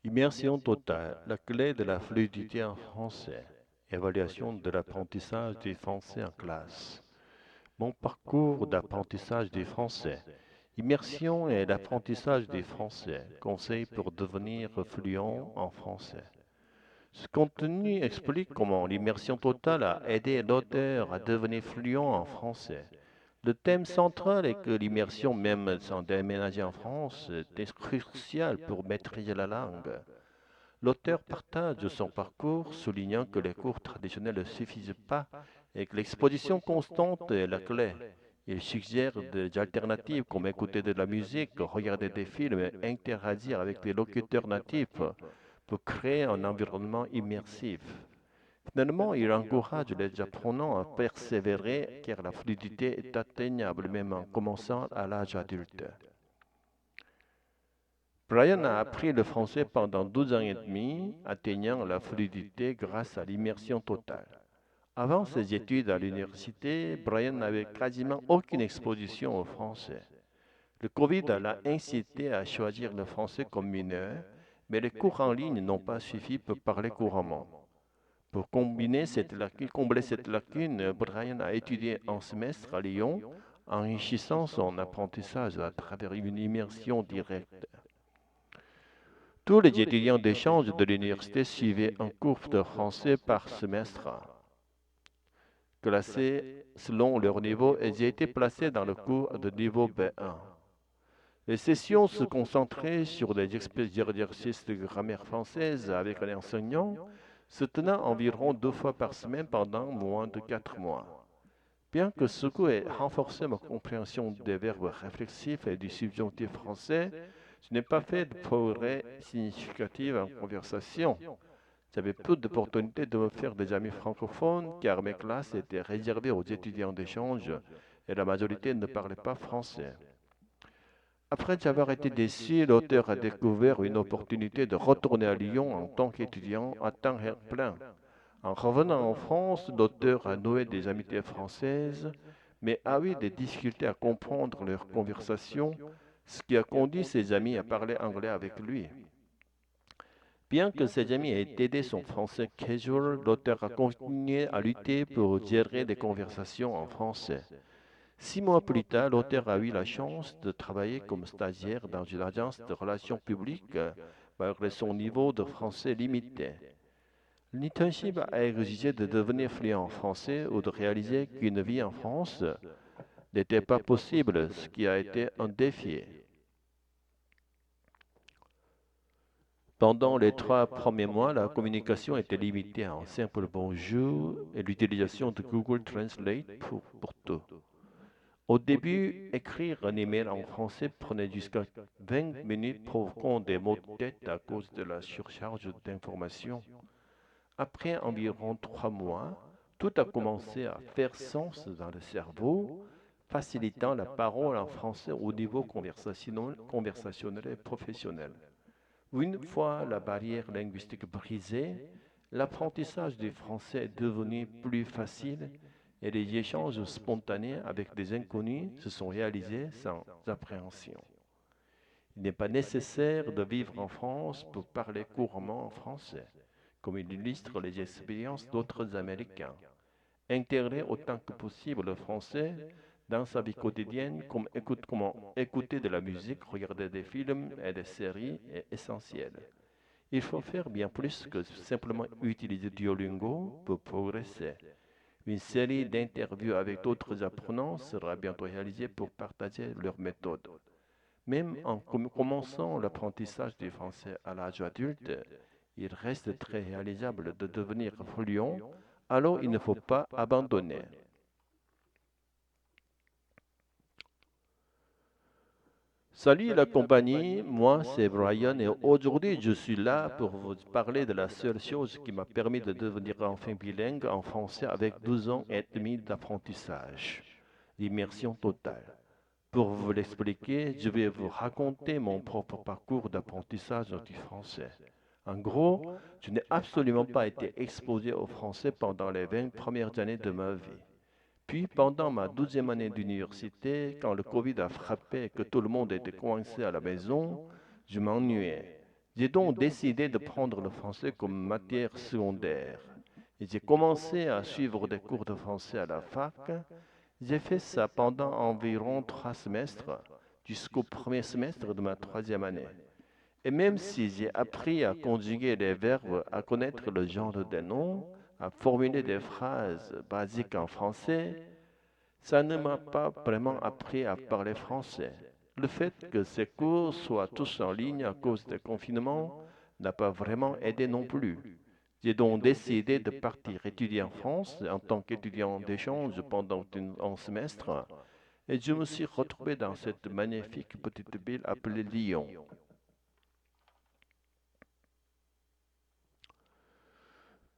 Immersion totale, la clé de la fluidité en français. Évaluation de l'apprentissage du français en classe. Mon parcours d'apprentissage du français. Immersion et l'apprentissage du français. Conseils pour devenir fluent en français. Ce contenu explique comment l'immersion totale a aidé l'auteur à devenir fluent en français. Le thème central est que l'immersion, même sans déménager en France, est cruciale pour maîtriser la langue. L'auteur partage son parcours, soulignant que les cours traditionnels ne suffisent pas et que l'exposition constante est la clé. Il suggère des alternatives comme écouter de la musique, regarder des films et interagir avec des locuteurs natifs pour créer un environnement immersif. Finalement, il encourage les apprenants à persévérer car la fluidité est atteignable même en commençant à l'âge adulte. Brian a appris le français pendant 12 ans et demi, atteignant la fluidité grâce à l'immersion totale. Avant ses études à l'université, Brian n'avait quasiment aucune exposition au français. Le Covid l'a incité à choisir le français comme mineur, mais les cours en ligne n'ont pas suffi pour parler couramment. Pour combler cette lacune, Brian a étudié un semestre à Lyon, enrichissant son apprentissage à travers une immersion directe. Tous les étudiants d'échange de l'université suivaient un cours de français par semestre. Classés selon leur niveau, ils étaient placés dans le cours de niveau B1. Les sessions se concentraient sur des exercices de grammaire française avec un enseignant, se tenant environ 2 fois par semaine pendant moins de 4 mois. Bien que ce cours ait renforcé ma compréhension des verbes réflexifs et du subjonctif français, je n'ai pas fait de progrès significatif en conversation. J'avais peu d'opportunités de me faire des amis francophones car mes classes étaient réservées aux étudiants d'échange et la majorité ne parlait pas français. Après avoir été déçu, l'auteur a découvert une opportunité de retourner à Lyon en tant qu'étudiant à temps plein. En revenant en France, l'auteur a noué des amitiés françaises, mais a eu des difficultés à comprendre leur conversation, ce qui a conduit ses amis à parler anglais avec lui. Bien que ses amis aient aidé son français casual, l'auteur a continué à lutter pour gérer des conversations en français. 6 mois plus tard, l'auteur a eu la chance de travailler comme stagiaire dans une agence de relations publiques malgré son niveau de français limité. L'internship a exigé de devenir fluent en français ou de réaliser qu'une vie en France n'était pas possible, ce qui a été un défi. Pendant les 3 premiers mois, la communication était limitée à un simple bonjour et l'utilisation de Google Translate pour tout. Au début, écrire un email en français prenait jusqu'à 20 minutes provoquant des maux de tête à cause de la surcharge d'informations. Après environ 3 mois, tout a commencé à faire sens dans le cerveau, facilitant la parole en français au niveau conversationnel et professionnel. Une fois la barrière linguistique brisée, l'apprentissage du français est devenu plus facile et les échanges spontanés avec des inconnus se sont réalisés sans appréhension. Il n'est pas nécessaire de vivre en France pour parler couramment en français, comme il illustre les expériences d'autres Américains. Intégrer autant que possible le français dans sa vie quotidienne, comme comment écouter de la musique, regarder des films et des séries, est essentiel. Il faut faire bien plus que simplement utiliser Duolingo pour progresser. Une série d'interviews avec d'autres apprenants sera bientôt réalisée pour partager leurs méthodes. Même en commençant l'apprentissage du français à l'âge adulte, il reste très réalisable de devenir fluent, alors il ne faut pas abandonner. Salut la compagnie, moi c'est Brian et aujourd'hui je suis là pour vous parler de la seule chose qui m'a permis de devenir enfin bilingue en français avec 12 ans et demi d'apprentissage, l'immersion totale. Pour vous l'expliquer, je vais vous raconter mon propre parcours d'apprentissage du français. En gros, je n'ai absolument pas été exposé au français pendant les 20 premières années de ma vie. Puis, pendant ma 12e année d'université, quand le Covid a frappé et que tout le monde était coincé à la maison, je m'ennuyais. J'ai donc décidé de prendre le français comme matière secondaire. Et j'ai commencé à suivre des cours de français à la fac. J'ai fait ça pendant environ 3 semestres, jusqu'au premier semestre de ma troisième année. Et même si j'ai appris à conjuguer les verbes, à connaître le genre des noms, à formuler des phrases basiques en français, ça ne m'a pas vraiment appris à parler français. Le fait que ces cours soient tous en ligne à cause des confinements n'a pas vraiment aidé non plus. J'ai donc décidé de partir étudier en France en tant qu'étudiant d'échange pendant un semestre et je me suis retrouvé dans cette magnifique petite ville appelée Lyon.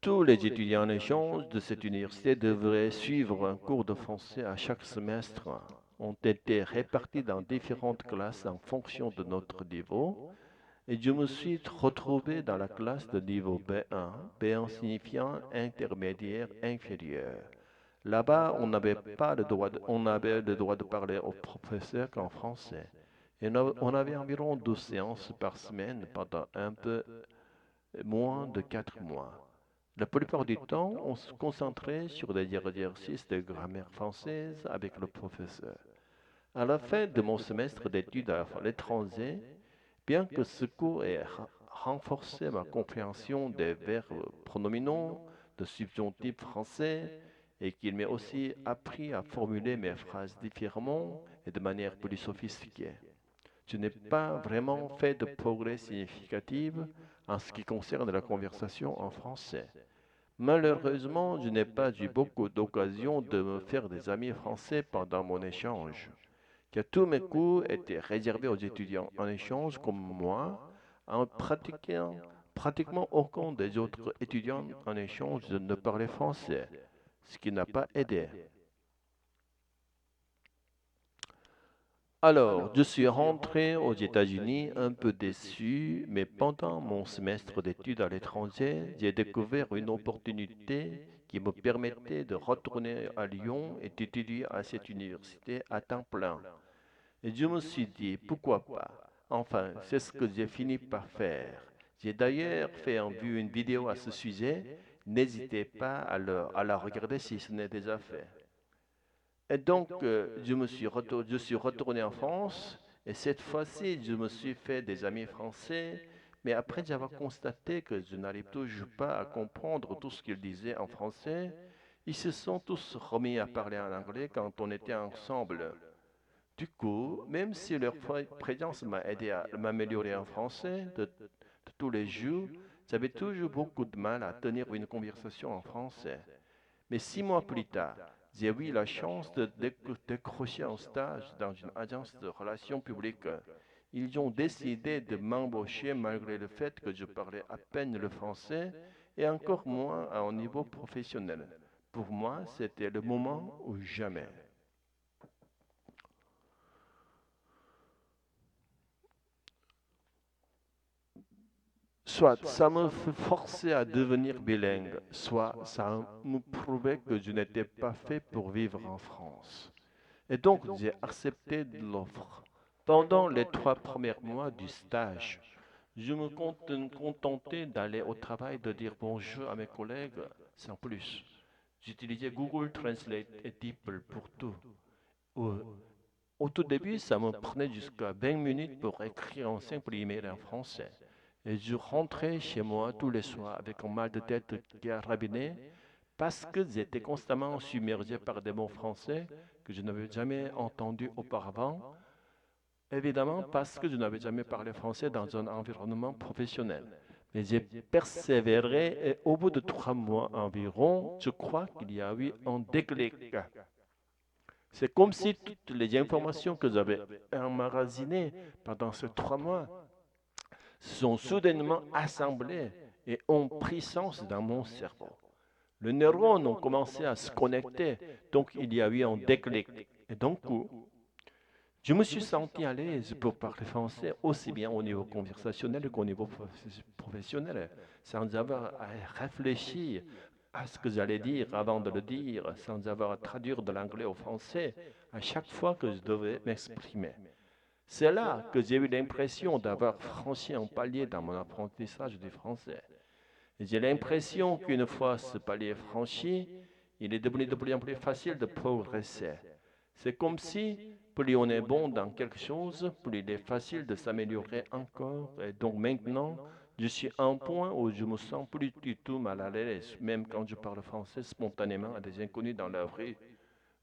Tous les étudiants en échange de cette université devraient suivre un cours de français à chaque semestre. Ont été répartis dans différentes classes en fonction de notre niveau et je me suis retrouvé dans la classe de niveau B1, B1 signifiant intermédiaire inférieur. Là-bas, on avait le droit de parler aux professeurs qu'en français. Et on avait environ 12 séances par semaine pendant un peu moins de 4 mois. La plupart du temps, on se concentrait sur des exercices de grammaire française avec le professeur. À la fin de mon semestre d'études à l'étranger, bien que ce cours ait renforcé ma compréhension des verbes pronominaux, de subjonctifs français, et qu'il m'ait aussi appris à formuler mes phrases différemment et de manière plus sophistiquée, je n'ai pas vraiment fait de progrès significatif en ce qui concerne la conversation en français. Malheureusement, je n'ai pas eu beaucoup d'occasions de me faire des amis français pendant mon échange, car tous mes cours étaient réservés aux étudiants en échange comme moi, en pratiquant pratiquement aucun des autres étudiants en échange ne parlait français, ce qui n'a pas aidé. Alors, je suis rentré aux États-Unis un peu déçu, mais pendant mon semestre d'études à l'étranger, j'ai découvert une opportunité qui me permettait de retourner à Lyon et d'étudier à cette université à temps plein. Et je me suis dit, pourquoi pas? Enfin, c'est ce que j'ai fini par faire. J'ai d'ailleurs vu une vidéo à ce sujet. N'hésitez pas à la regarder si ce n'est déjà fait. Et donc, je suis retourné en France et cette fois-ci, je me suis fait des amis français. Mais après j'avais constaté que je n'arrive toujours pas à comprendre tout ce qu'ils disaient en français, ils se sont tous remis à parler en anglais quand on était ensemble. Du coup, même si leur présence m'a aidé à m'améliorer en français de tous les jours, j'avais toujours beaucoup de mal à tenir une conversation en français. Mais 6 mois plus tard, j'ai eu la chance de décrocher un stage dans une agence de relations publiques. Ils ont décidé de m'embaucher malgré le fait que je parlais à peine le français et encore moins à un niveau professionnel. Pour moi, c'était le moment ou jamais. Soit ça me forçait à devenir bilingue, soit ça me prouvait que je n'étais pas fait pour vivre en France. Et donc j'ai accepté de l'offre. Pendant les 3 premiers mois du stage, je me contentais d'aller au travail, de dire bonjour à mes collègues, sans plus. J'utilisais Google Translate et DeepL pour tout. Au, au tout début, ça me prenait jusqu'à 20 minutes pour écrire un simple email en français. Et je rentrais chez moi tous les soirs avec un mal de tête qui a rabiné parce que j'étais constamment submergé par des mots français que je n'avais jamais entendus auparavant. Évidemment, parce que je n'avais jamais parlé français dans un environnement professionnel. Mais j'ai persévéré et au bout de 3 mois environ, je crois qu'il y a eu un déclic. C'est comme si toutes les informations que j'avais emmagasinées pendant ces 3 mois sont soudainement assemblées et ont pris sens dans mon cerveau. Les neurones ont commencé à se connecter, donc il y a eu un déclic. Et donc, je me suis senti à l'aise pour parler français aussi bien au niveau conversationnel qu'au niveau professionnel, sans avoir à réfléchir à ce que j'allais dire avant de le dire, sans avoir à traduire de l'anglais au français à chaque fois que je devais m'exprimer. C'est là que j'ai eu l'impression d'avoir franchi un palier dans mon apprentissage du français. J'ai l'impression qu'une fois ce palier franchi, il est devenu de plus en plus facile de progresser. C'est comme si plus on est bon dans quelque chose, plus il est facile de s'améliorer encore. Et donc maintenant, je suis à un point où je me sens plus du tout mal à l'aise, même quand je parle français spontanément à des inconnus dans la rue.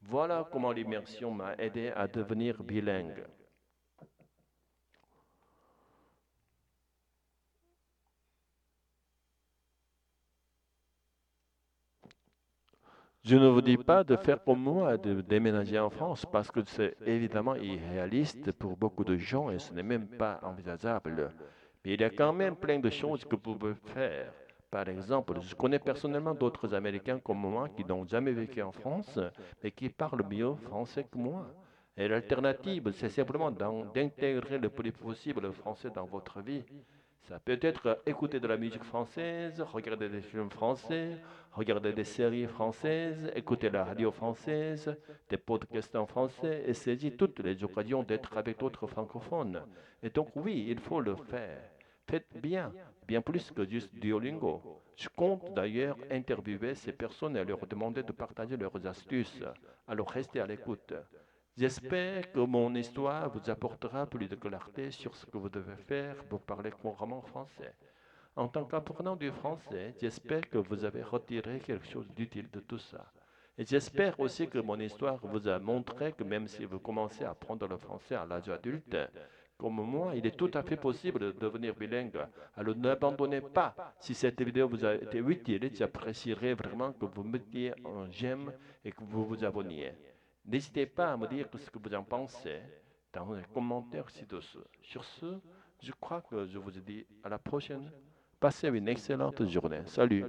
Voilà comment l'immersion m'a aidé à devenir bilingue. Je ne vous dis pas de faire comme moi, de déménager en France, parce que c'est évidemment irréaliste pour beaucoup de gens et ce n'est même pas envisageable. Mais il y a quand même plein de choses que vous pouvez faire. Par exemple, je connais personnellement d'autres Américains comme moi qui n'ont jamais vécu en France, mais qui parlent mieux français que moi. Et l'alternative, c'est simplement d'intégrer le plus possible le français dans votre vie. Ça peut être écouter de la musique française, regarder des films français, regarder des séries françaises, écouter la radio française, des podcasts en français et saisir toutes les occasions d'être avec d'autres francophones. Et donc oui, il faut le faire. Faites bien, bien plus que juste Duolingo. Je compte d'ailleurs interviewer ces personnes et leur demander de partager leurs astuces. Alors restez à l'écoute. J'espère que mon histoire vous apportera plus de clarté sur ce que vous devez faire pour parler couramment français. En tant qu'apprenant du français, j'espère que vous avez retiré quelque chose d'utile de tout ça. Et j'espère aussi que mon histoire vous a montré que même si vous commencez à apprendre le français à l'âge adulte, comme moi, il est tout à fait possible de devenir bilingue. Alors n'abandonnez pas. Si cette vidéo vous a été utile, j'apprécierais vraiment que vous mettiez un j'aime et que vous vous abonniez. N'hésitez pas à me dire ce que vous en pensez dans les commentaires ci-dessous. Sur ce, je crois que je vous dis à la prochaine. Passez une excellente journée. Salut.